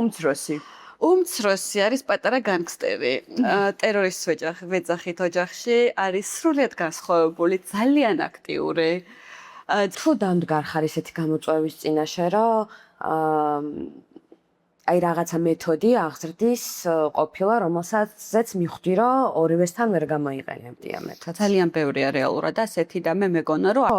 უმცროსი? უმცროსი არის პატარა განგსტერი. ტერორისტს ვეძახით ოჯახში, არის სრულიად განსხვავებული, ძალიან აქტიური. თუ დამდგარ ხარ ესეთი გამოწვევის წინაშე, რომ აი რაღაცა მეთოდი აღზრდის ყოფილა, რომელსაც მიხვდი, რომ ორივესთან ვერ გამოიყენებდი ამ მეთოდს. ძალიან ბევრია რეალურად ასეთი და მე მეგონა, რომ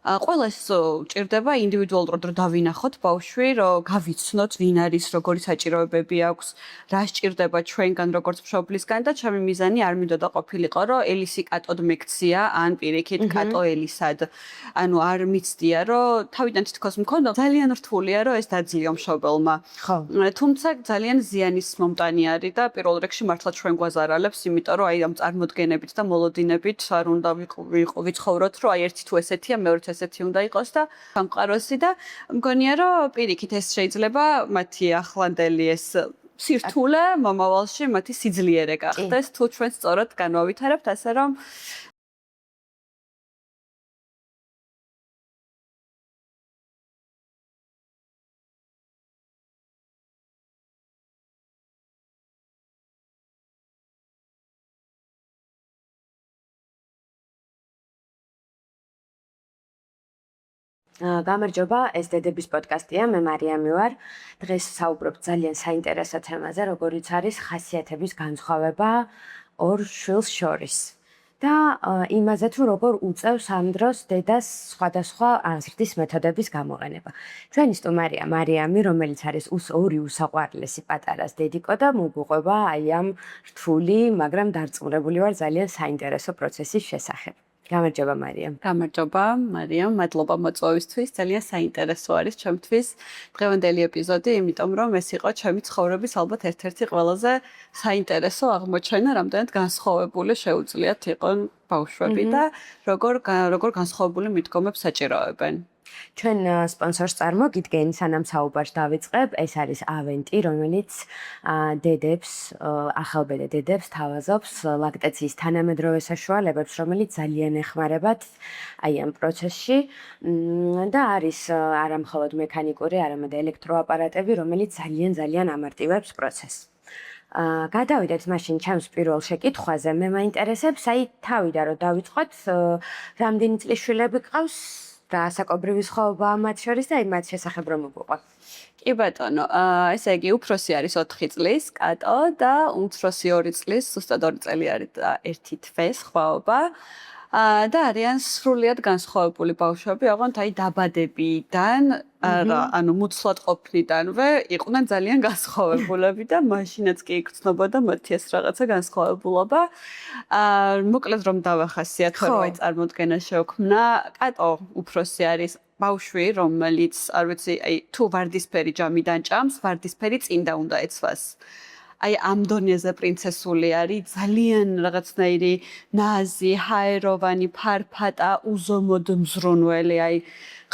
ყველას ჭირდება ინდივიდუალურად რომ დავინახოთ ბავშვი, რომ გავიცნოთ ვინ არის, როგორი საჭიროებები აქვს, რა სჭირდება ჩვენგან როგორც მშობლისგან და ჩემი მიზანი არ მინდოდა ყოფილიყო, რომ ელისი კატოდ მეკცია ან პირიქით კატო ელისად. ანუ არ მიცდია, რომ თავიდან თითქოს მქონდა ძალიან რთულია, რომ ეს დაძლიო მშობელმა. ხო. თუმცა ძალიან ზიანის მომტანი არის და პირველ რიგში მართლა ჩვენ გვაზარალებს, იმიტომ რომ აი ამ წარმოდგენებით და მოლოდინებით არ უნდა ვიცხოვროთ, რომ აი ერთი თუ ესეთია, მეორეც ესეთი უნდა იყოს და გამყაროსი და მგონია რომ პირიქით ეს შეიძლება მათი ახლანდელი ეს სირთულე მომავალში მათი სიძლიერე გახდეს თუ ჩვენ სწორად განვავითარებთ ასე რომ გამარჯობა, ეს დედების პოდკასტია, მე მარიამი ვარ. დღეს საუბრობ ძალიან საინტერესო თემაზე, როგორიც არის ხასიათების განსხვავება ორ შვილს შორის. და იმაზე თუ როგორ უწევს ამ დროს დედას სხვადასხვა აღზრდის მეთოდების გამოყენება. ჩვენი სტუმარია მარიამი, რომელიც არის ორი უსაყვარლესი პატარას დედიკო და მოგუყვება აი ამ რთული, მაგრამ დარწმუნებული ვარ ძალიან საინტერესო პროცესის შესახებ. გამარჯობა მარიამ. გამარჯობა მარიამ, მადლობა მოწვევისთვის. ძალიან საინტერესო არის ჩემთვის დღევანდელი ეპიზოდი, იმიტომ რომ ეს იყო ჩემი ცხოვრების ალბათ ერთ-ერთი ყველაზე საინტერესო აღმოჩენა, რამდენად განსხვავებული შეუძლიათ იყონ ბავშვები და როგორ განსხვავებული მიდგომებს საჭიროებენ. ჩვენ სპონსორს წარმოგიდგენ, სანამ საუბარს დავიწყებ, ეს არის ავენტი, რომელიც დედებს, ახალბედე დედებს თავაზობს ლაქტაციის თანამედროვე საშუალებებს, რომელიც ძალიან ეხმარებათ აი ამ პროცესში და არის არა მხოლოდ მექანიკური, არამედ ელექტროაპარატები, რომელიც ძალიან ამარტივებს პროცესს. გადავიდეთ მაშინ ჩემს პირველ შეკითხვაზე, მე მაინტერესებს, აი თავიდან რომ დავიწყოთ, რამდენი წლის შვილები გყავს? და საკობრივი სხვაობა მათ შორის და აი მათ შესახებ რომ მოგუყვება. კი ბატონო, ესე იგი უფროსი არის 4 წლის, კატო და უმცროსი 2 წლის, ზუსტად 2 წელი არის და 1 თვე სხვაობა. და არიან სრულიად განსხვავებული ბავშვები, ოღონდ აი დაბადებიდან, ანუ მუცლად ყოფნიდანვე იყვნენ ძალიან განსხვავებულები და მაშინაც კი იგრძნობოდა მათი ეს რაღაცა განსხვავებულობა. მოკლედ რომ დავახასიათო, რომ აი წარმოდგენა შეოქმნა, კატო უფროსი არის ბავშვი, რომელიც არ ვიცი, აი თუ ვარდისფერი ჯამიდან ჭამს, ვარდისფერი წინდა უნდა ეცვას. აი ამ დონეზე პრინცესული არის, ძალიან რაღაცნაირი ნაზი, ჰაეროვანი, ფარფატა, უზომოდ მზრუნველი, აი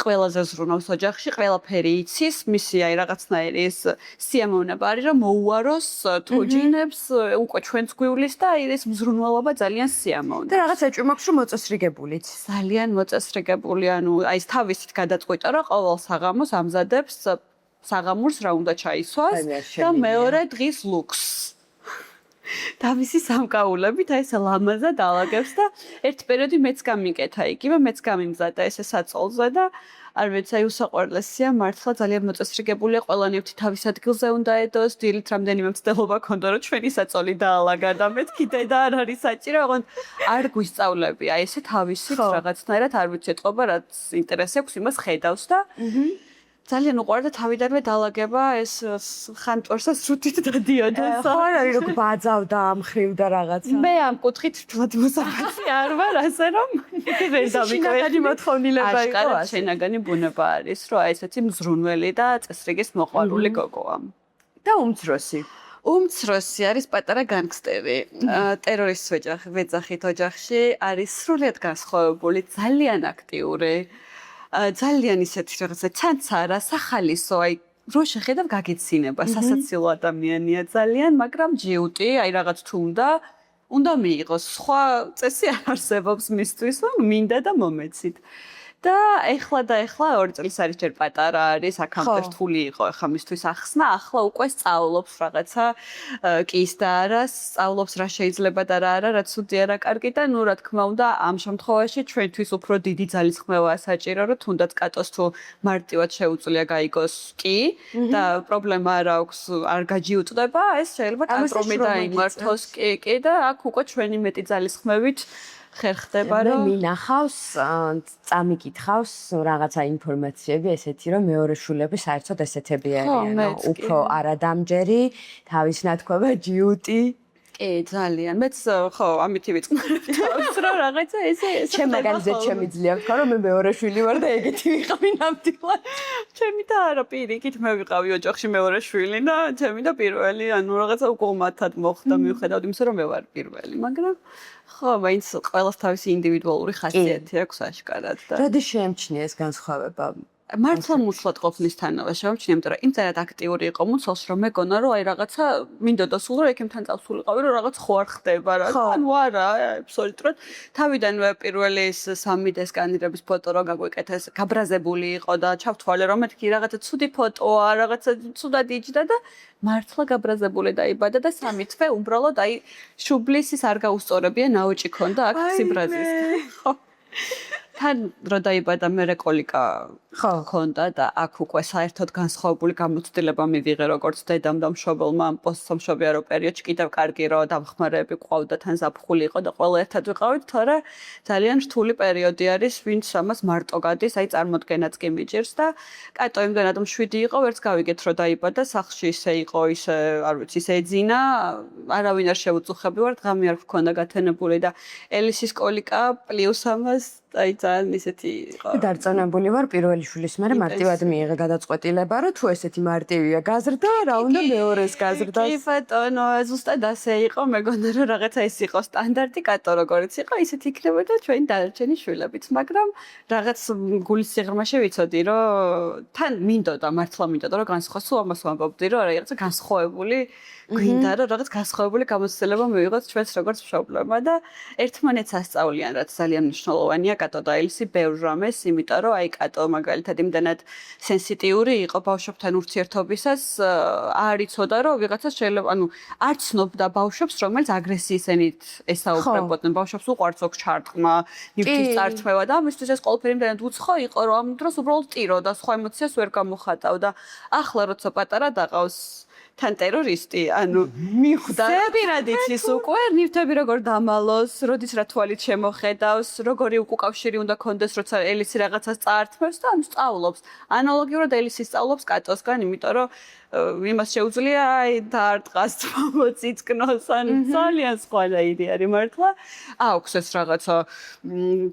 ყველაზე ზრუნავს ოჯახში, ყველაფერი იცის, მისი აი რაღაცნაირი ეს სიამოვნება არის, რომ მოუაროს თუ ჯინებს უკვე ჩვენც გვივლის და აი ეს მზრუნველობა ძალიან სიამოვნებაა. და რაღაც ეჭვი მაქვს რომ მოწესრიგებულიც. ძალიან მოწესრიგებული, ანუ აი ეს თავისით გადაწყვიტა, რომ ყოველ საღამოს ამზადებს საღამურს რა უნდა ჩაისვას და მეორე დღის ლუქს. თავისი სამკაულებით აი ეს ლამაზად ალაგებს და ერთ პერიოდი მეც გამიკეთა იგივე, მეც გამიმზადა ესე საწოლზე და არ ვიცი, აი უსაყვარლესია, მართლა ძალიან მოწესრიგებულია, ყველანაირად თავის ადგილზე უნდა ედოს, დილით რამდენიმე მცდელობა ქონდა, რომ ჩვენი საწოლი დაალაგა და მე კიდე და არ არის საჭირო, ოღონდ არ გვისწავლები, აი ესე თავისით რაღაცნაირად არ ვიცი, ეთყობა რაც ინტერესი აქვს, იმას ხედავს და ძალიან უყვარდა თავიდანვე დაალაგება ეს ხანტვარსა სრუტით დადიოდა. ხო, არის რომ ბაძავდა, ამხრივდა რაღაცა. მე ამ კუთხით თვლად მოსახასი არ ვარ, ასე რომ ვერ შინაგანი მოთხოვნილება იყო. აშკარად შინაგანი ბუნება არის, რომ აი ესეთი მზრუნველი და წესრიგის მოყვარული გოგოა. და უმცროსი? უმცროსი არის პატარა განგსტერი. ტერორისტს ვეძახით ოჯახში, არის სრულიად განსხვავებული, ძალიან აქტიური. ძალიან ისეთი რაღაცა ჩანცარა, სახალისო, აი რო შეხედავ გაგეცინება, სასაცილო ადამიანია ძალიან, მაგრამ ჯიუტი, აი რაღაც თუ უნდა მიიღოს. სხვა წესი არ არსებობს მისთვის, რომ მინდა და მომეცით. და ეხლა 2 წელს არის ჯერ პატარა არის, აქამდე რთული იყო, ახლა მისთვის ახსნა, ახლა უკვე სწავლობს რაღაცა კის და არას, სწავლობს რა შეიძლება და რა არა, რაც უდი არა კარგი და ნუ რა თქმა უნდა, ამ შემთხვევაში ჩვენთვის უფრო დიდი ძალისხმევაა საჭირო, რომ თუნდაც კატოს თუ მარტივად შეუძლია გაიგოს კი და პრობლემა არ აქვს, არ გაჯიუტდება, ეს შეიძლება კანტრომი დაიმართოს კი და აქ უკვე ჩვენი მეტი ძალისხმევით ხერხდება რომ მინახავს წამიკითხავს რაღაცა ინფორმაციები ესეთი რომ მეორე შულები საერთოდ ესეთები არიან უფრო არადამჯერი თავის ნათქვამად ჯიუტი კი ძალიან მეც ხო ამითი ვიწყნარები თავს რომ რაღაცა ესე ჩემ მაგალითად შემიძლია ვთქვა რომ მე მეორე შვილი ვარ და ეგეთი ვიყავი ნამდვილად ჩემი და არა პირიქით მე ვიყავი ოჯახში მეორე შვილი და ჩემი და პირველი ანუ რაღაცა უკუღმათად მოხდა მიუხედავად იმისა რომ მე ვარ პირველი მაგრამ ხო მაინც ყველას თავისი ინდივიდუალური ხასიათი აქვს აშკარად და როდი შეემჩნია ეს განსხვავება მართლა მუცლად ყოფნისთანავე შემჩნია, იმიტომ რომ იმწერად აქტიური იყო მუცელს, რომ მეგონა რომ აი რაღაცა მინდოდა სულ რომ ექიმთან წავსულიყავი, რომ რაღაც ხო არ ხდება რა. ანუ არა, აბსოლუტურად. თავიდანვე პირველი ეს 3D სკანირების ფოტო რო გაგვიკეთეს, გაბრაზებული იყო და ჩავთვალე რომ მეთქი რაღაცა ცუდი ფოტოა, რაღაცა ცუდად იჯდა და მართლა გაბრაზებული დაიბადა და 3 თვე უბრალოდ აი შუბლის ის არ გაუსწორებია ნაოჭი ქონდა აქ სიბრაზის. ხო. თან რო დაიბადა მე კოლიკა ხონდა და აქ უკვე საერთოდ განსხვავებული გამოცდილება მივიღე როგორც დედამ და მშობელმა პოსტსამშობიარო პერიოდში კიდევ კარგი რო დამხმარეები ყავდა თან ზაფხული იყო და ყველა ერთად ვიყავით თორე ძალიან რთული პერიოდი არის ვინც ამას მარტო გადის აი წარმოდგენაც კი მიჭირს და კატო იმდენად მშვიდი იყო ვერც გავიგეთ რო დაიბადა სახლში ისე იყო ისე არ ვიცი ისე ეძინა არავინ არ შეუწუხები ვარ დღამი არ ვქონდა გათენებული და ელისის კოლიკა პლუს ამას აი ძალიან ისეთი იყო დარწმუნებული ვარ პირველი შვილის მერე მარტივად მიიღე გადაწყვეტილება რომ თუ ესეთი მარტივია გაზრდა რა უნდა მეორეს გაზრდას კი ბატონო ზუსტად ასე იყო მეგონა რომ რაღაცა ეს იყო სტანდარტი კატო როგორიც იყო ისეთი იქნებოდა ჩვენი დანარჩენი შვილებიც მაგრამ რაღაც გულის სიღრმეში ვიცოდი რომ თან მინდოდა მართლა მინდოდა რომ განსხვავო ამას ვამბობდი რომ რაღაცა განსხვავებული გვინდა რომ რაღაც განსხვავებული გამოცდილება მივიღოთ ჩვენს როგორც მშობლებმა და ერთმანეთს ასწავლიან რაც ძალიან მნიშვნელოვანია კატო და ელისი ბევრ რამეს იმიტომ რომ აი კატო მაგალითად იმდანად სენსიტიური იყო ბავშვებთან ურთიერთობისას არ იცოდა რომ ვიღაცას შეიძლება ანუ არ ცნობდა ბავშვებს რომელიც აგრესიის ენით ესაუბრებოდნენ ბავშვებს უყვართ ზოგ ჩარტყმა ნივთის წართმევა და ამისთვის ეს ყველაფერი იმდანად უცხო იყო რომ ამ დროს უბრალოდ ტიროდა სხვა ემოციას ვერ გამოხატავდა ახლა როცა პატარა დაღავს თან ტერორისტი, ანუ მიხვდა. ზებირად იცის უკვე, ნივთები როგორ დამალოს, როდის რა თვალით შემოხედავს, როგორი უკავშირი უნდა კონდეს, როცა ელისი რაღაცას წაართმევს და ანუ სწავლობს. ანალოგიურად ელისი სწავლობს კატოსგან, იმიტომ რომ იმას შეუძლია აი დაარტყას მოწიწკნოს, ან ძალიან სხვანაირი არის მართლა. აქვს ეს რაღაცა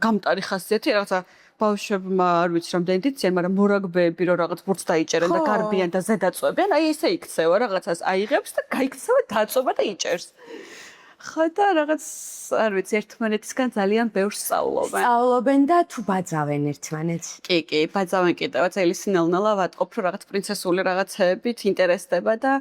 გამტარი ხასიათი, რაღაცა ბავშვებმა არ ვიცი რამდენი დიციან, მაგრამ მორაგბეები რომ რაღაც ბურთს დაიჭერენ და გარბიან და ზედაწვევენ, აი ესე იქცევა რაღაცას აიღებს და გაიქცევა დაწვება და იჭერს. ხო და რაღაც არ ვიცი ერთმანეთისგან ძალიან ბევრს სწავლობენ. სწავლობენ და თუ ბაძავენ ერთმანეთს. კი, ბაძავენ კიდევაც ელისინელნელა ვატყობ რომ რაღაც პრინცესული რაღაცეებით ინტერესდება და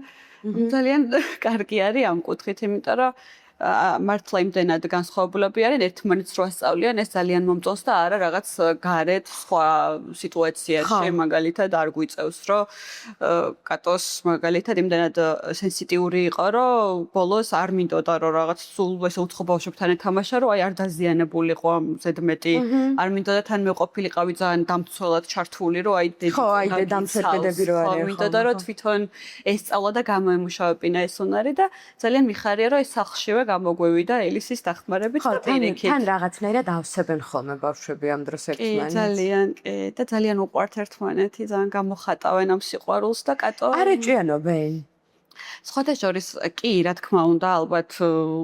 ძალიან კარგი არის ამ კუთხით, იმიტომ რომ მართლა იმდენად განსხვავებულები არიან ერთმანეთს რო ასწავლიან ეს ძალიან მომწონს და არა რაღაც გარეთ სხვა სიტუაციაში მაგალითად არ გვიწევს რომ კატოს მაგალითად იმდენად სენსიტიური იყო რომ ბოლოს არ მინდოდა რომ რაღაც სულ ესე უცხო ბავშვებთან ეთამაშა რომ აი არ დაზიანებულიყო ამ ზედმეტი არ მინდოდა თან მეყოფილიყავი ძალიან დამცველად ჩართული რომ აი დამცველები რო არის მინდოდა რომ თვითონ ესწავლა და გამოემუშავებინა ეს უნარი და ძალიან მიხარია რომ ეს სახლშივე გამოგვევიდა ელისის დახმარებით და პირიქით. თან რაღაცნაირად ავსებენ ხოლმე ბავშვები ამ დროს ერთმანეთს. ძალიან კი და ძალიან უყვართ ერთმანეთი, ძალიან გამოხატავენ ამ სიყვარულს და კატო არ ეჭვიანობენ. სხვადასხვა კი, რა თქმა უნდა, ალბათ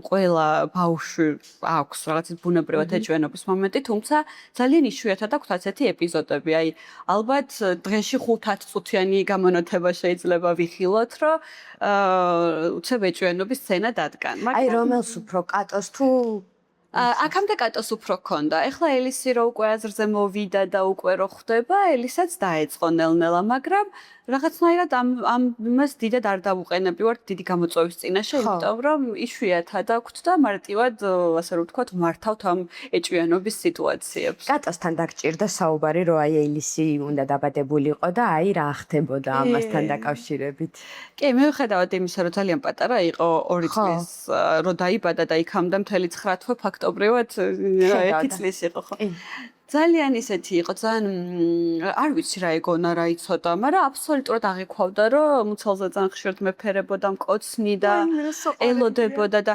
ყველა ბავშვი აქვს რაღაც ბუნებრივად ეჭვიანობის მომენტი, თუმცა ძალიან იშვიათად აქვს ასეთი ეპიზოდები. აი, ალბათ დღეში 5-10 წუთიანი გამონათება შეიძლება ვიხილოთ, რომ უცებ ეჭვიანობის სცენა დადგან. აი, რომელს უფრო კატოს თუ აქამდე კატოს უფრო ქონდა. ეხლა ელისი რო უკვე აზრზე მოვიდა და უკვე რო ხვდება, ელისაც დაეწყო ნელ-ნელა, მაგრამ რაღაცნაირად ამ იმას დიდად არ დავუყენებივართ დიდი გამოწვევის წინაშე, იმიტომ რომ იშვიათად აქვთ და მარტივად ასე რომ ვთქვათ, მართავთ ამ ეჭვიანობის სიტუაციებს. კატოსთან დაგჭირდა საუბარი, რომ აი ელისი უნდა დაბადებულიყო და აი რა ხდებოდა ამასთან დაკავშირებით. კი, მიუხედავად იმისა, რომ ძალიან პატარა იყო 2 წლის, რომ დაიბადა და იქამდე მთელი 9 თვე ფაქტობრივად 1 წლის იყო, ხო? ძალიან ისეთი იყო, ძალიან არ ვიცი რა ეგონა, რა იცოდა, მაგრამ აბსოლუტურად აღიქვავდა, რომ მუცელზე ძალიან ხშირად მეფერებოდა, მკოცნი და ელოდებოდა და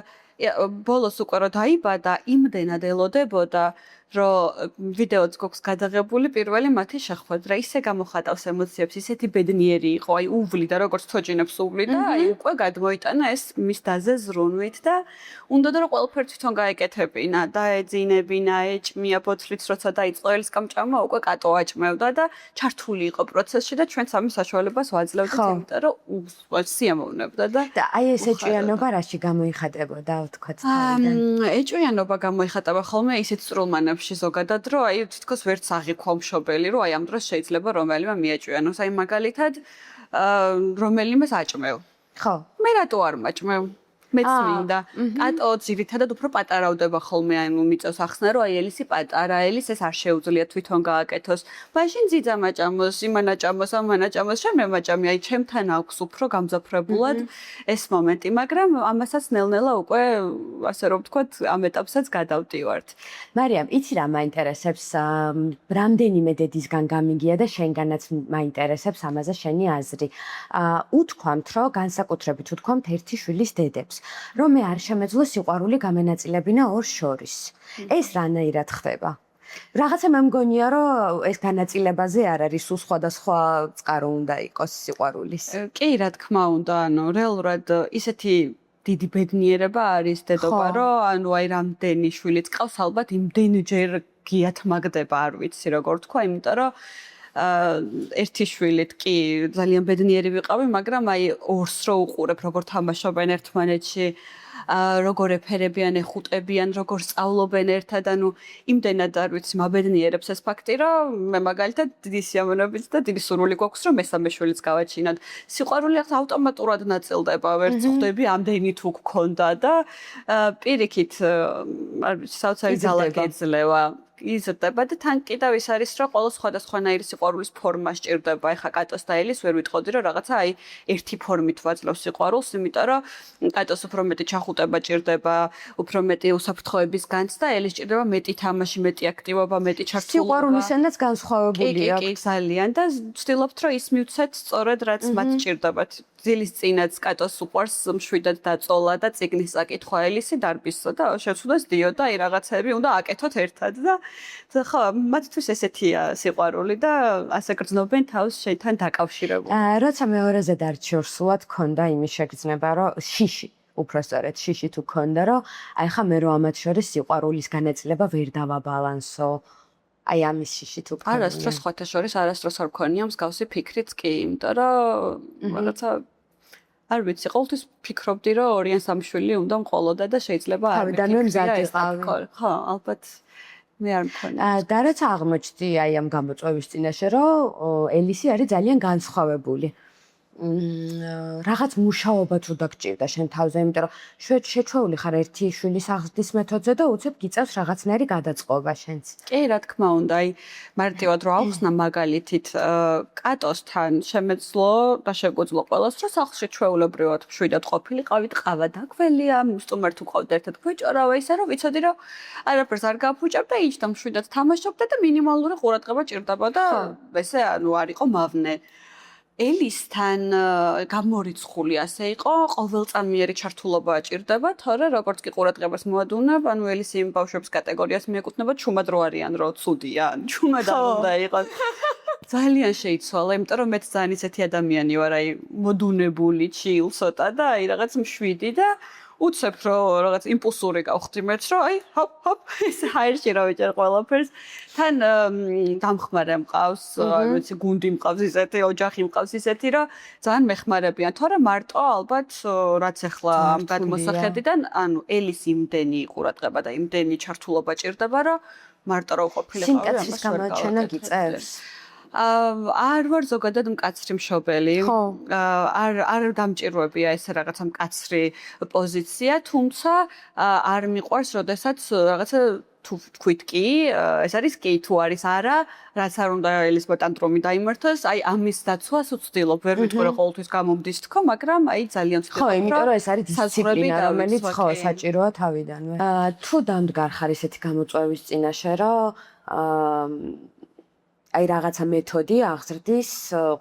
ბოლოს უკვე რომ დაიბადა, იმდენად ელოდებოდა, რომ ვიდეოც გვაქვს გადაღებული პირველი მათი შეხვედრა, ისე გამოხატავს ემოციებს, ისეთი ბედნიერი იყო, აი უვლიდა, როგორც თოჯინებს უვლიდა, აი უკვე გადმოიტანა ეს მის დაზე ზრუნვით და უნდოდა რომ ყველაფერი თვითონ გაეკეთებინა, დაეძინებინა, ეჭმია ბოთლიც, როცა დაიწყო ელის გამჭამა, უკვე კატო აჭმევდა და ჩართული იყო პროცესში და ჩვენც ამის საშუალებას ვაძლევდით, იმიტომ რომ სიამოვნებდა და აი ეს ეჭვიანობა რაში გამოიხატებოდა, ვთქვათ, თავიდან? ეჭვიანობა გამოიხატება ხოლმე ისეთ სრულმანებში ზოგადად, რომ აი თითქოს ვერც აღიქვა მშობელი, რომ აი ამ დროს შეიძლება რომელიმე მიეჭვიანოს, აი მაგალითად რომელიმეს აჭმევ. ხო. მე რატო არ მაჭმევ? მეც მინდა. კატო ძირითადად უფრო პატარავდება ხოლმე, ანუ მიწევს ახსნა, რომ აი ელისი პატარა, ელის ეს არ შეუძლია თვითონ გააკეთოს. მაშინ ძიძა მაჭამოს, იმან აჭამოს, ამან აჭამოს, შემე მაჭამი, აი ჩემთან აქვს უფრო გამძაფრებულად ეს მომენტი, მაგრამ ამასაც ნელ-ნელა უკვე ასე რომ ვთქვათ, ამ ეტაპსაც გადავდივართ. მარიამ, იცი რა მაინტერესებს, რამდენიმე დედისგან გამიგია და შენგანაც მაინტერესებს ამაზე შენი აზრი. უთქვამთ, რომ განსაკუთრებით უთქვამთ ერთი შვილის დედებს. რომ მე არ შემეძლო სიყვარული გამენაწილებინა ორ შორის. ეს რანაირად ხდება? რაღაცა მე მგონია, რომ ეს განაწილებაზე არ არის, სულ სხვადასხვა წყარო უნდა იყოს სიყვარულის. კი, რა თქმა უნდა, ანუ რეალურად ისეთი დიდი ბედნიერება არის დედობა, რომ ანუ აი რამდენი შვილიც ყავს, ალბათ იმდენჯერ გიათმაგდება, არ ვიცი როგორ თქვა, იმიტომ რომ ერთი შვილით კი ძალიან ბედნიერი ვიყავი, მაგრამ აი ორს რო უყურებ, როგორ თამაშობენ ერთმანეთში, როგორ ეფერებიან, ეხუტებიან, როგორ სწავლობენ ერთად, ანუ იმდენად არ ვიცი, მაბედნიერებს ეს ფაქტი, რომ მე მაგალითად დიდი სიამოვნებით და დიდი სურვილი გვაქვს, რომ მესამე შვილიც გავაჩინოთ. სიყვარული ავტომატურად ნაწილდება, ვერც ხვდები ამდენი თუ გქონდა და პირიქით, არ ვიცი, საოცარი ძალა გეძლევა. იზრდება და თან კიდევ ის არის, რომ ყველა სხვადასხვანაირი სიყვარულის ფორმა სჭირდება. ეხა კატოს და ელის ვერ ვიტყოდი, რომ რაღაცა აი ერთი ფორმით ვაძლევს სიყვარულს, იმიტომ რომ კატოს უფრო მეტი ჩახუტება ჭირდება, უფრო მეტი უსაფრთხოების განცდა, ელის ჭირდება მეტი თამაში, მეტი აქტივობა, მეტი ჩართულობა. სიყვარულისენაც განსხვავებული აქვს. კი, ძალიან და ვცდილობთ, რომ ის მივცეთ სწორედ რაც მათ ჭირდებათ. ძილის წინაც კატოს უყვარს მშვიდად დაწოლა და წიგნის საკითხვა ელისი დარბისო და შეცვდეს დიო და აი რაღაცები უნდა აკეთოთ ერთად და ხო, მათთვის ესეთია სიყვარული და ასე გრძნობენ თავს შენთან დაკავშირებული. როცა მეორეზე დარჩიორ სულად ქონდა იმის შეგრძნება, რომ შიში უпростоრეთ შიში თუ ქონდა, რომ აი ხა მე რომ ამათ შორის სიყვარულის განაწილება ვერ დავაბალანსო. აი ამის შიში თუ ქონდა. არასდროს სხვათა შორის არასდროს არ მქონია მსგავსი ფიქრიც კი, იმიტომ რომ რაღაცა არ ვიცი, ყოველთვის ფიქრობდი, რომ ორი ან სამი შვილი უნდა მყოლოდა და შეიძლება არ თავიდანვე მზად იყავი. ხო, ალბათ მე არ მქონია. და რაც აღმოჩნდი აი ამ გამოწვევის წინაშე, რომ ელისი არის ძალიან განსხვავებული. რაღაც მუშაობა თუ დაგჭირდა შენ თავზე, იმიტომ რომ შეჩვეული ხარ ერთი შვილის აღზრდის მეთოდზე და უცებ გიწევს რაღაცნაირი გადაწყობა შენც. კი, რა თქმა უნდა, აი მარტივად რო ავხსნა მაგალითით, კატოსთან შემეძლო და შეგვეძლო ყველას, რომ სახლში ჩვეულებრივად მშვიდად ყოფილიყავით, ყავა დაგველია, სტუმართ უყავდა ერთად გვეჭორავა, ისე რომ ვიცოდი, რომ არაფერს არ გაფუჭებდა, იჯდა მშვიდად თამაშობდა და მინიმალური ყურადღება ჭირდებოდა, ესე ანუ არ იყო მავნე. ელისთან გამორიცხული ასე იყო, ყოველწამიერი ჩართულობა ჭირდება, თორე როგორც კი qurადღებას მოადუნებ, ანუ ელისი იმ ბავშვების კატეგორიას მიეკუთვნება, ჩუმად რო არიან, რო ცუდია, ჩუმად არ უნდა იყოს. ძალიან შეიცვალა, იმიტომ რომ მეც ძალიან ისეთი ადამიანი ვარ, აი მოდუნებული, ჩილ ცოტა და აი რაღაც მშვიდი და უცებ რომ რაღაც იმპულსური გავხდი მეც რომ აი ჰოპ ჰოპ ეს ჰაერში რა ვიჭერ ყველაფერს თან დამხმარე მყავს არ ვიცი გუნდი მყავს ისეთი ოჯახი მყავს ისეთი რომ ძალიან მეხმარებიან თორე მარტო ალბათ რაც ახლა ამ გადმოსახედიდან ანუ ელის იმდენი ყურადღება და იმდენი ჩართულობა ჭირდება რომ მარტო რა ყოფილიყავი ამას ვერ გავაკეთებ. არ ვარ ზოგადად მკაცრი მშობელი. ხო. არ დამჭირვებია ეს რაღაცა მკაცრი პოზიცია, თუმცა არ მიყვარს, როდესაც რაღაცა თუ თქვით კი, ეს არის კი, თუ არის არა, რაც არ უნდა ელისბო ტანტრომი დაიმართოს, აი ამის დაცვას ვცდილობ, ვერ ვიტყვი რომ ყოველთვის გამომდის თქო, მაგრამ აი ძალიან ვცდილობ. ხო, იმიტომ რომ ეს არის დისციპლინა, რომელიც ხო საჭიროა თავიდანვე. თუ დამდგარხარ ესეთი გამოწვევის წინაშე, რომ აი რაღაცა მეთოდი აღზრდის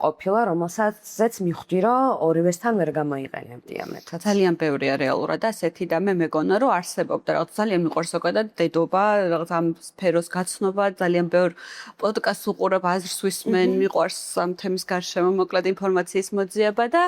ყოფილა, რომელსაც მიხვდი, რომ ორივესთან ვერ გამოიყენებდი ამ მეთოდს. ძალიან ბევრია რეალურად ასეთი და მე მეგონა რომ არსებობდა რაღაც ძალიან მიყვარს ზოგადად დედობა, რაღაც ამ სფეროს გაცნობა, ძალიან ბევრ პოდკასტს უყურებ, აზრს ვისმენ, მიყვარს ამ თემის გარშემო მოკლედ ინფორმაციის მოძიება და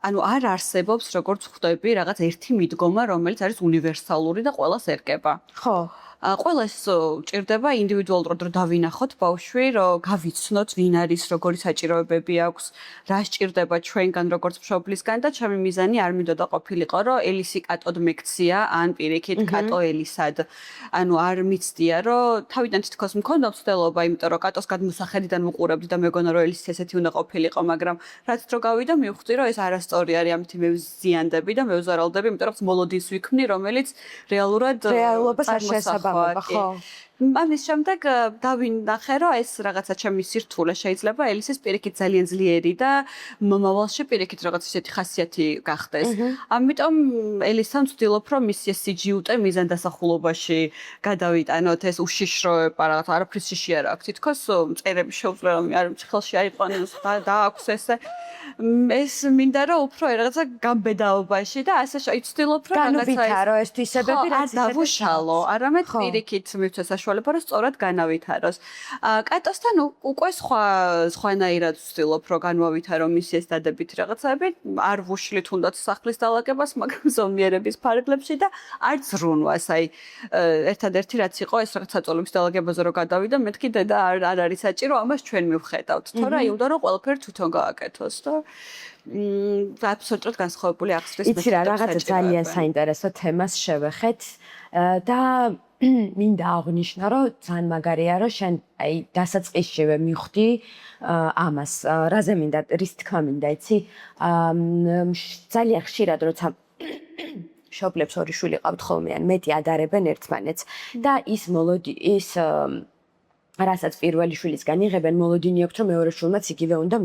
ანუ არ არსებობს როგორც ხვდები რაღაც ერთი მიდგომა, რომელიც არის უნივერსალური და ყველას ერგება. ხო. ყველას ჭირდება ინდივიდუალურად რომ დავინახოთ ბავშვი, რომ გავიცნოთ ვინ არის, როგორი საჭიროებები აქვს, რა სჭირდება ჩვენგან როგორც მშობლისგან და ჩემი მიზანი არ მინდოდა ყოფილიყო, რომ ელისი კატოდ მეკცია ან პირიქით კატო ელისად. ანუ არ მიცდია, რომ თავიდან თითქოს მქონდა მცდელობა, იმიტომ რომ კატოს გადმოსახედიდან ვუყურებდი და მეგონა რომ ელისი ესეთი უნდა ყოფილიყო, მაგრამ რაც დრო გავიდა მივხვდი, რომ ეს არასწორი არის, ამით მე ვზიანდები და მე ვზარალდები, იმიტომ რომ მოლოდინს ვიქმნი, რომელიც რეალურად რეალობას არ შესაბამება. ხო. ამის შემდეგ დავინახე, რომ ეს რაღაცა ჩემი სირთულე შეიძლება ელისის პირიქით ძალიან ძლიერი და მომავალში პირიქით რაღაც ისეთი ხასიათი გახდეს. ამიტომ ელისთან ვცდილობ, რომ მისი სიჯიუტე მიზანდასახულობაში გადავიტანოთ, ეს უშიშროება რაღაც არაფრის შიში არ აქვს. თითქოს მწერები შეუძლია რომ არ ხელში აიყვანოს და აქვს ესე ეს მინდა რომ უფრო რაღაცა გამბედაობაში და ასე ვცდილობ რომ რაღაცა რომ ეს თვისებები რაც დავუშალო, არამედ პირიქით მივცე საშუალება რომ სწორად განავითაროს. კატოსთან უკვე სხვანაირად ვცდილობ რომ განვავითარო მისი ეს დადებითი რაღაცები, არ ვუშლით თუნდაც სახლის დალაგებას, მაგრამ ზომიერების ფარგლებში და არც ზრუნვას. აი ერთადერთი რაც იყო ეს რაღაც საწოლების დალაგებაზე რომ გადავიდა, მეთქი დედა არ არის საჭირო, ამას ჩვენ მივხედავთ. თორე აი უნდა რომ ყველაფერი თვითონ გააკეთოს და აბსოლუტურად განსხვავებული აღსრის მეთოდი. იცი რა, რაღაცა ძალიან საინტერესო თემას შევეხეთ და მინდა აღვნიშნო, რომ ძალიან მაგარია, რომ შენ აი დასაწყისშივე მიხვდი ამას. რაზე მინდა, რის თქმა მინდა, იცი? ძალიან ხშირად როცა მშობლებს ორი შვილი ყავთ ხოლმე, ან მეტი ადარებენ ერთმანეთს და ის რასაც პირველი შვილისგან იღებენ, მოლოდინი აქვთ, რომ მეორე შვილმაც იგივე უნდა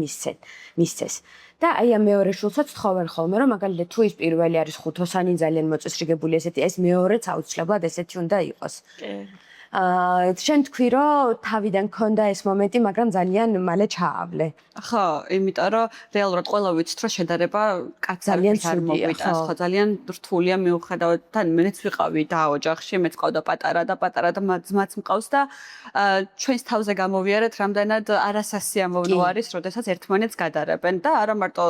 მისცეს. და აი ამ მეორე შვილსაც თხოვენ ხოლმე, რომ მაგალითად თუ ის პირველი არის ხუთოსანი, ძალიან მოწესრიგებული ესეთი, ეს მეორეც აუცილებლად ესეთი უნდა იყოს. შენ თქვი, რომ თავიდან ქონდა ეს მომენტი, მაგრამ ძალიან მალე ჩაავლე. ხო, იმიტომ რომ რეალურად ყველა ვიცით, რომ შედარება კაცძალიან არ მოგვიტანს, ხო, ძალიან რთულია მიუხედავად თან მეც ვიყავი და ოჯახში, მეც ყავდა პატარა და ძმაც მყავს და ჩვენს თავზე გამოვიარეთ, რამდენად არასასიამოვნო არის, როდესაც ერთმანეთს გადარებენ და არა მარტო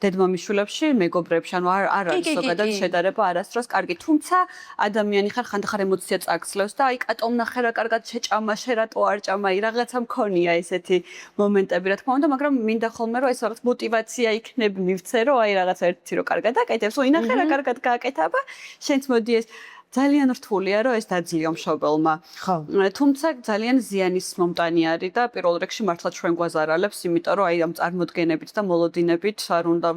დედმამიშვილებში, მეგობრებში, ანუ არ არის ზოგადად შედარება არასდროს კარგი, თუმცა ადამიანი ხანდახან ემოცია წაგძლევს და აი კატომ ნახე რა კარგად შეჭამა, შერატო არ ჭამა, რაღაცა მქონია ესეთი მომენტები, რა თქმა უნდა, მაგრამ მინდა ხოლმე რომ ეს რაღაც мотиваცია იქნებ მივცე რომ აი რაღაცა ერთი რო კარგად აკეთებს, ინახე რა კარგად გააკეთება, შენც მოდი ეს ძალიან რთულია რომ ეს დაძლიო მშობელმა. ხო. თუმცა ძალიან ზიანის მომტანი არის და პირველ რიგში მართლა ჩვენ გვაზარალებს, იმიტომ რომ აი ამ წარმოდგენებით და მოლოდინებით არ უნდა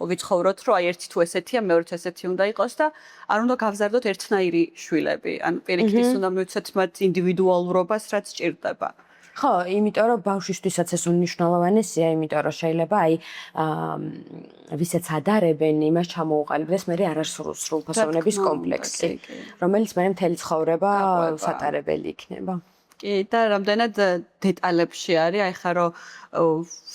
ვიცხოვროთ, რომ აი ერთი თუ ესეთია, მეორეც ესეთი უნდა იყოს და არ უნდა გავზარდოთ ერთნაირი შვილები. ანუ პირიქით ის უნდა მივცეთ მათ ინდივიდუალურობას, რაც ჭირდება. ხო, იმიტომ რომ ბავშვისთვისაც ეს უნიშნელოვანესია, იმიტომ რომ შეიძლება აი ვისაც ადარებენ, იმას ჩამოუყალიბდეს მე არასრულფასოვნების კომპლექსი, რომელიც მე მთელი ცხოვრება სატარებელი იქნება. კი, და რამდენად დეტალებში არის, აი ხა რომ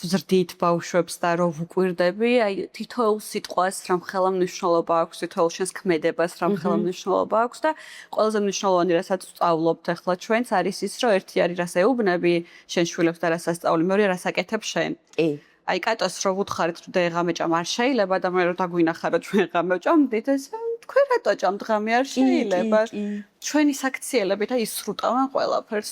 ვზრდით ბავშვებს და რომ ვუკვირდები, აი თითოეულ სიტყვას რა მხელა მნიშვნელობა აქვს, თითოეულ შენს ქმედებას რა მხელა მნიშვნელობა აქვს და ყველაზე მნიშვნელოვანი რასაც ვსწავლობთ ახლა ჩვენც არის ის, რომ ერთი არის რას ეუბნები შენ შვილებს და რასაც სწავლი, მეორე რას აკეთებ შენ. კი. აი კატოს რო ვუთხარით რომ დღე ჭამ არ შეიძლება და მე რო დაგვინახა რომ ჩვენ ღამე ვჭამდით ეს თქვენ რატო ჭამთ ღამე არ შეიძლება. ჩვენი საქციელები და ისრუტავენ ყველაფერს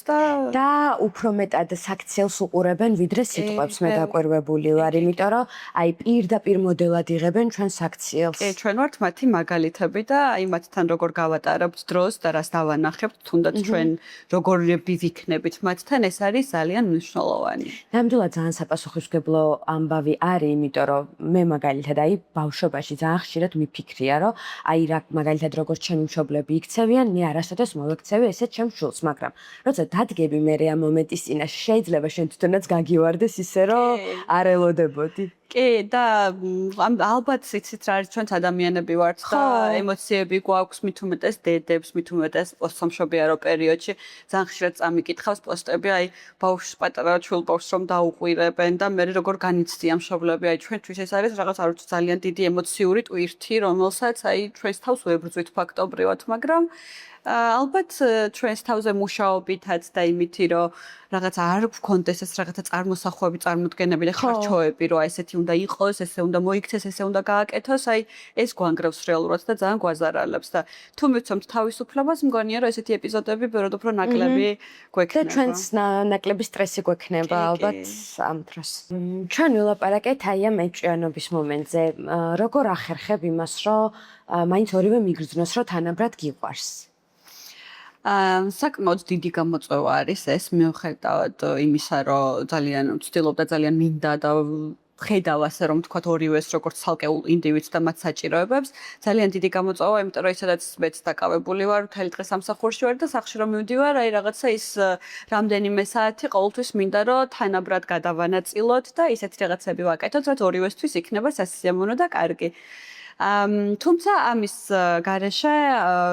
და უფრო მეტად საქციელს უყურებენ ვიდრე სიტყვებს მე დაკვირვებული ვარ, იმიტომ რომ აი პირდაპირ მოდელად იღებენ ჩვენ საქციელს. კი, ჩვენ ვართ მათი მაგალითები და აი მათთან როგორ გავატარებთ დროს და რას დავანახებთ, თუნდაც ჩვენ როგორები ვიქნებით მათთან, ეს არის ძალიან მნიშვნელოვანი. ნამდვილად ძალიან საპასუხისმგებლო ამბავი არის, იმიტომ რომ მე მაგალითად აი ბავშვობაში ძალიან ხშირად მიფიქრია, რომ აი რა მაგალითად როგორც ჩემი მშობლები იქცევიან, მე არასოდეს მოვექცევი ესეთ ჩემ შულს, მაგრამ როცა დადგები მე ამ მომენტის წინაშე, შეიძლება შენ თვითონაც გაგივარდეს ისე, რომ არ ელოდებოდი. კი და ალბათ იცით რა არის ჩვენც ადამიანები ვართ და ემოციები გვაქვს მით უმეტეს დედებს, მით უმეტეს პოსტსამშობიარო პერიოდში ძალიან ხშირად წამიკითხავს პოსტები აი ბავშვს პატარა ჩულ ბავშვს რომ დაუყვირებენ და მე როგორ განიცდია მშობლები აი ჩვენთვის ეს არის რაღაც არ ვიცი ძალიან დიდი ემოციური ტვირთი რომელსაც აი ჩვენს თავს ვებრძვით ფაქტობრივად მაგრამ ალბათ ჩვენს თავზე მუშაობითაც და იმითი რომ რაღაც არ გქონდეს ეს რაღაცა წარმოსახვები, წარმოდგენები და ხარჩოები, რომ ესეთი უნდა იყოს, ესე უნდა მოიქცეს, ესე უნდა გააკეთოს, აი ეს გვანგრევს რეალურად და ძალიან გვაზარალებს და თუ მივცემთ თავისუფლებას, მგონია რომ ესეთი ეპიზოდები ბევრად უფრო ნაკლები გვექნება. და ჩვენს ნაკლები სტრესი გვექნება ალბათ ამ დროს. ჩვენ ვილაპარაკეთ აი ამ ეჭვიანობის მომენტზე, როგორ ახერხებ იმას, რომ მაინც ორივე მიგრძნოს, რომ თანაბრად გიყვარს. საკმაოდ დიდი გამოწვევა არის ეს მიუხედავად იმისა, რომ ძალიან ვცდილობდა ძალიან მინდა და ხედავ ასე რომ თქვათ ორივეს როგორც ცალკეულ ინდივიდს და მათ საჭიროებებს ძალიან დიდი გამოწვევა, იმიტომ რომ ისედაც მეც დაკავებული ვარ, მთელი დღე სამსახურში ვარ და სახში რომ მივდივარ, აი რაღაცა ის რამდენიმე საათი ყოველთვის მინდა რომ თანაბრად გადავანაწილოთ და ისეთი რაღაცები ვაკეთოთ, რაც ორივესთვის იქნება სასიამოვნო და კარგი. თუმცა ამის გარეშე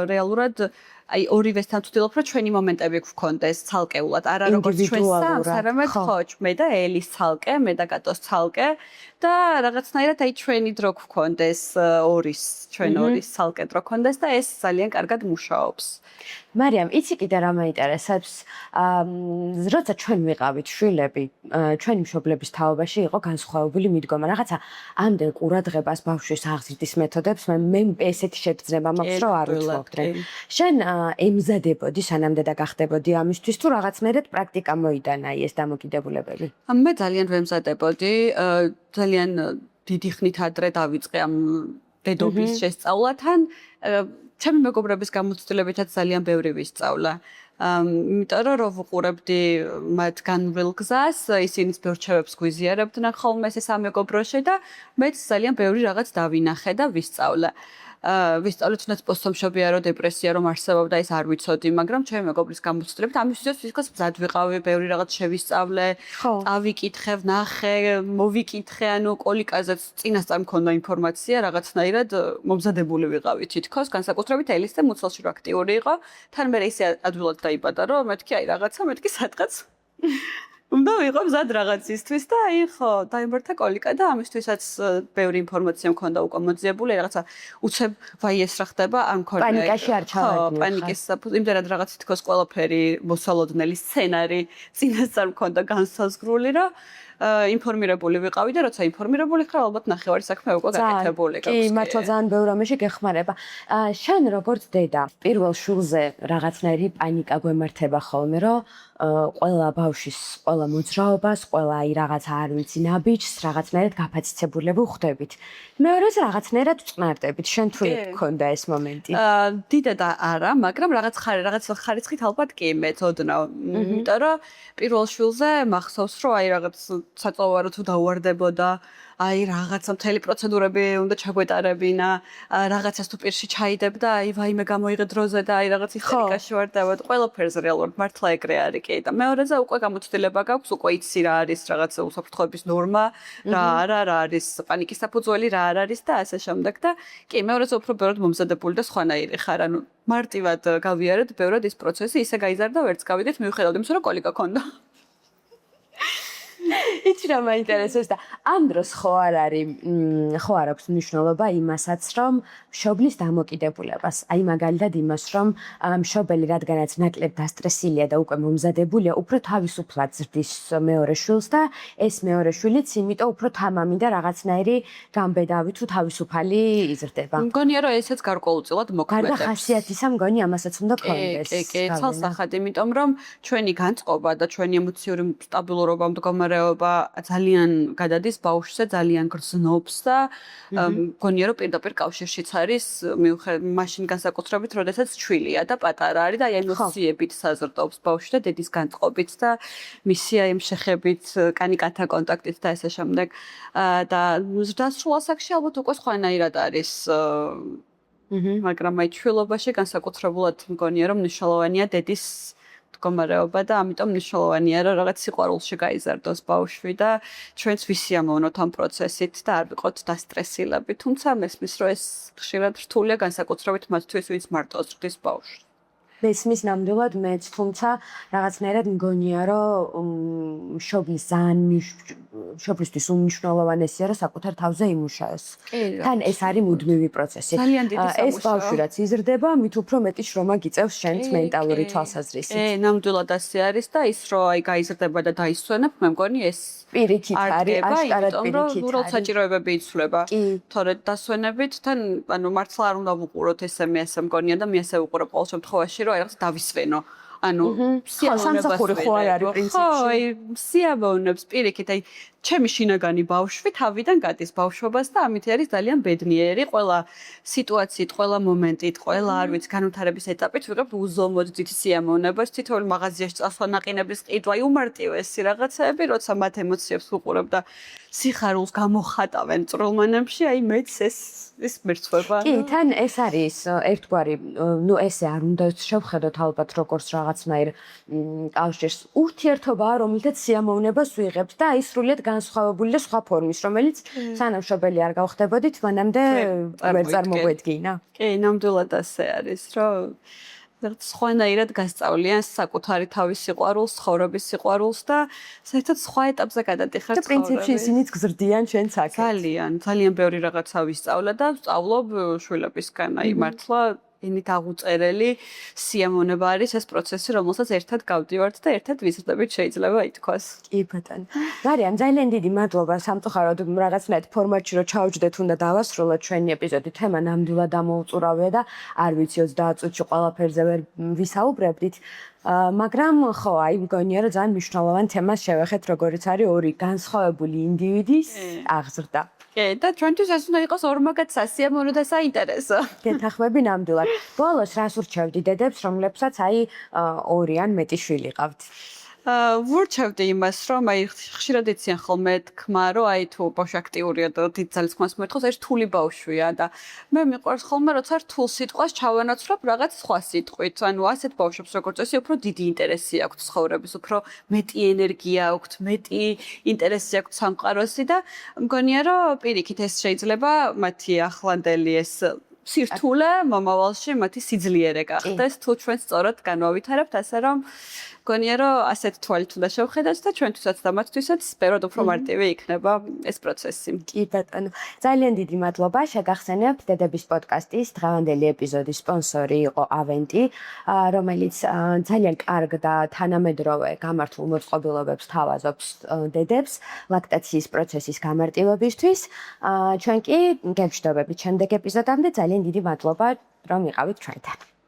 რეალურად აი ორივესთან ვცდილობ რომ ჩვენი მომენტები გვქონდეს ცალკეულად, არა როგორც ჩვენ სამს, არამედ ხო, მე და ელის ცალკე, მე და კატოს ცალკე და რაღაცნაირად აი ჩვენი დრო გვქონდეს ჩვენ ორის ცალკე დრო გქონდეს და ეს ძალიან კარგად მუშაობს. მარიამ, იცი კიდე რა მაინტერესებს, როცა ჩვენ ვიყავით შვილები, ჩვენი მშობლების თაობაში იყო განსხვავებული მიდგომა, რაღაცა ამდენ ყურადღებას ბავშვის აღზრდის მეთოდებს მე ესეთი შეგრძნება მაქვს, რომ არ ვთხოვდნენ. შენ ემზადებოდი სანამდე და გახდებოდი ამისთვის თუ რაღაც მერე პრაქტიკა მოიტანა ეს დამოკიდებულებები? მე ძალიან ვემზადებოდი, ძალიან დიდი ხნით ადრე დავიწყე ამ დედობის შესწავლათან. ჩემი მეგობრების გამოცდილებითაც ძალიან ბევრი ვისწავლა. იმიტომ რომ ვუყურებდი მათ განვლილ გზას, ისინიც ბევრ რჩევებს გვიზიარებდნენ ხოლმე ეს სამეგობროში და მეც ძალიან ბევრი რაღაც დავინახე და ვისწავლა. ვისწავლე თუნდაც პოსტსამშობიარო დეპრესია რომ არსებობდა ის არ ვიცოდი, მაგრამ ჩემი მეგობრის გამოცდილებით ამისთვის ფიზიკას მზად ვიყავი, ბევრი რაღაც შევისწავლე, ავიკითხე, ვნახე, მოვიკითხე, ანუ კოლიკაზეც წინასწარ მქონდა ინფორმაცია, რაღაცნაირად მომზადებული ვიყავი თითქოს, განსაკუთრებით ელის და მუცელში რო აქტიური იყო, თან მე ისე ადვილად დაიბადა, რომ მეთქი აი რაღაცა, მეთქი სადღაც უნდა ვიყო მზად რაღაცისთვის და აი ხო, დაიმართა კოლიკა და ამისთვისაც ბევრი ინფორმაცია მქონდა უკვე მოძიებული, რაღაცა უცებ ვაიეს რა ხდება, არ მქონდა. პანიკაში არ ჩავარდნი. პანიკის იმდენად რაღაც თითქოს ყველაფერი მოსალოდნელი სცენარი წინასწარ მქონდა განსაზღვრული, რომ ინფორმირებული ვიყავი და როცა ინფორმირებული ხარ, ალბათ ნახევარი საქმე უკვე გაკეთებული გაქვს. კი, მართლა ძალიან ბევრ ამაში გეხმარება. შენ როგორც დედა, პირველ შულზე რაღაცნაირი პანიკა გვემართება ხოლმე, რომ ყველა ბავშვის, ყველა მოძრაობას, ყველა აი რაღაც არ ვიცი, ნაბიჯს რაღაცნაირად გაფაციცებულები ხვდებით. მეორეს რაღაცნაირად ვწყნარდებით. შენ თუ გქონდა ეს მომენტი? დიდად არა, მაგრამ რაღაც ხარისხით ალბათ კი მეთოდნავ. იმიტომ რომ პირველ შულზე მახსოვს, რომ აი რაღაც საწოვარო თუ დაუვარდებოდა, აი რაღაცა მთელი პროცედურები უნდა ჩაგვეტარებინა, რაღაცას თუ პირში ჩაიდებდა, აი ვაიმე გამოიღე დროზე და აი რაღაც ისტერიკაში ვარდავად, ყველაფერს რეალურად მართლა ეგრე არის კი და მეორეზე უკვე გამოცდილება გაქვს, უკვე იცი რა არის რაღაც უსაფრთხოების ნორმა, რა არის პანიკის საფუძველი, რა არ არის და ასე შემდეგ და კი მეორეზე უფრო ბევრად მომზადებული და სხვანაირი ხარ, ანუ მარტივად გავიარეთ ბევრად ის პროცესი, ისე გაიზარდა ვერც გავიდეთ მიუხედავად იმისა, რომ კოლიკა ქონდა. იცი რა მაინტერესებს და ამ დროს ხო არ აქვს მნიშვნელობა იმასაც, რომ მშობლის დამოკიდებულებას. აი მაგალითად იმას, რომ მშობელი რადგანაც ნაკლებ დასტრესილია და უკვე მომზადებულია, უფრო თავისუფლად ზრდის მეორე შვილს და ეს მეორე შვილიც იმიტომ უფრო თამამი და რაღაცნაირი გამბედავი თუ თავისუფალი იზრდება. მგონია რომ ესეც გარკვეულწილად მოქმედებს. გარდა ხასიათისა მგონი ამასაც უნდა გქონდეს. კი, ცალსახად, იმიტომ რომ ჩვენი განწყობა და ჩვენი ემოციური სტაბილურობა, მდგომარეობა ძალიან გადადის ბავშვზე, ძალიან გრძნობს და მგონია რომ პირდაპირ კავშირშიც არის მაშინ განსაკუთრებით, როდესაც ჩვილია და პატარა არის და აი ემოციებით საზრდოობს ბავშვი და დედის განწყობით და მისი აი შეხებით, კანიკათა კონტაქტით და ესე შემდეგ. და დასრულა საკში ალბათ უკვე სხვანაირად არის მაგრამ აი ჩვილობაში განსაკუთრებულად მგონია რომ მნიშვნელოვანია დედის მდგომარეობა და ამიტომ მნიშვნელოვანია რომ რაღაც სიყვარულში გაიზარდოს ბავშვი და ჩვენც ვისიამოვნოთ ამ პროცესით და არ ვიყოთ დასტრესილები. თუმცა მესმის რომ ეს ხშირად რთულია განსაკუთრებით მათთვის ვინც მარტო ზრდის ბავშვი. მესმის ნამდვილად მეც, თუმცა რაღაცნაირად მგონია რომ მშობლისთვის უმნიშვნელოვანესია რომ საკუთარ თავზე იმუშაოს. თან ეს არის მუდმივი პროცესი. ეს ბავშვი რაც იზრდება, მით უფრო მეტი შრომა გიწევს შენს მენტალური თვალსაზრისით. ნამდვილად ასე არის და ის რომ აი გაიზრდება და დაისვენებ, მე მგონი ეს პირიქით არის, აშკარად პირიქით. უბრალოდ საჭიროებები იცვლება. თორე დასვენებით თან ანუ მართლა არ უნდა ვუყუროთ ესე მე ასე მგონია და მე ასე ვუყურებ ყოველ შემთხვევაში რომ აი რაღაც დავისვენო. ანუ სამსახური ხო არ არის პრინციპში. ხო, აი სიამოვნებს პირიქით, აი ჩემი შინაგანი ბავშვი თავიდან გადის ბავშვობას და ამით არის ძალიან ბედნიერი, ყველა სიტუაციით, ყველა მომენტით, ყველა არ ვიცი, განვითარების ეტაპით ვიღებ უზომოდ დიდ სიამოვნებას, თითოეულ მაღაზიაში წასვლა, ნაყინების ყიდვა, უმარტივესი რაღაცები, როცა მათ ემოციებს ვუყურებ და სიხარულს გამოხატავენ წვრილმანებში, აი მეც ეს მერცხვება. კი, თან ეს არის ერთგვარი, ნუ ესე არ უნდა შევხედოთ ალბათ როგორც რაღაცნაირ კავშირს. ურთიერთობაა, რომელთაც სიამოვნებას ვიღებთ და აი სრულიად განსხვავებული და სხვა ფორმის, რომელიც სანამ მშობელი არ გავხდებოდით, მანამდე ვერ წარმოგვედგინა. კი, ნამდვილად ასე არის, რომ სხვანაირად გასწავლიან საკუთარი თავის სიყვარულს, ცხოვრების სიყვარულს და საერთოდ სხვა ეტაპზე გადადიხარ ცხოვრებაში. და პრინციპში ისინიც გზრდიან ჩვენს აქეთ. ძალიან ბევრი რაღაცა ვისწავლე და ვსწავლობ შვილებისგან, აი მართლა ენით აღუწერელი სიამოვნება არის ეს პროცესი, რომელსაც ერთად გავდივართ და ერთად ვიზრდებით შეიძლება ითქვას. კი ბატონო. მარიამ, ძალიან დიდი მადლობა სამწუხაროდ რაღაცნაირად ფორმატში რომ ჩავჯდეთ, უნდა დავასრულოთ ჩვენი ეპიზოდი. თემა ნამდვილად ამოუწურავია და არ ვიცი 30 წუთში ყველაფერზე ვერ ვისაუბრებდით. მაგრამ ხო, აი მგონია რომ ძალიან მნიშვნელოვან თემას შევეხეთ, როგორიც არის ორი განსხვავებული ინდივიდის აღზრდა. კი, და ჩვენთვის ეს უნდა იყოს ორმაგად სასიამოვნო და საინტერესო. გეთანხმები ნამდვილად. ბოლოს რას ურჩევდი დედებს, რომლებსაც აი ორი ან მეტი შვილი ყავთ? ვურჩევდი იმას, რომ აი ხშირად იციან ხოლმე თქმა, რომ აი თუ ბავშვი აქტიურია და დიდ ძალისხმევას მოითხოვს, ეს რთული ბავშვია და მე მიყვარს ხოლმე როცა რთულ სიტყვას ჩავანაცვლებ რაღაც სხვა სიტყვით. ანუ ასეთ ბავშვებს როგორც წესი უფრო დიდი ინტერესი აქვთ ცხოვრების, უფრო მეტი ენერგია აქვთ, მეტი ინტერესი აქვთ სამყაროსი და მგონია რომ პირიქით ეს შეიძლება მათი ახლანდელი ეს სირთულე მომავალში მათი სიძლიერე გახდეს თუ ჩვენ სწორად განვავითარებთ ასე რომ მგონია რომ ასეთ თვალით უნდა შევხედოთ და ჩვენთვისაც და მათთვისაც სპეროდ უფრო მარტივი იქნება ეს პროცესი. კი ბატონო, ძალიან დიდი მადლობა. შეგახსენებთ დედების პოდკასტის დღევანდელი ეპიზოდის სპონსორი იყო ავენტი, რომელიც ძალიან კარგ და თანამედროვე გამართულ მოწყობილობებს თავაზობს დედებს ლაქტაციის პროცესის გამარტივებისთვის. ჩვენ კი გეშდობებით შემდეგ ეპიზოდამდე. ძალიან დიდი მადლობა რომ იყავით ჩვენთან.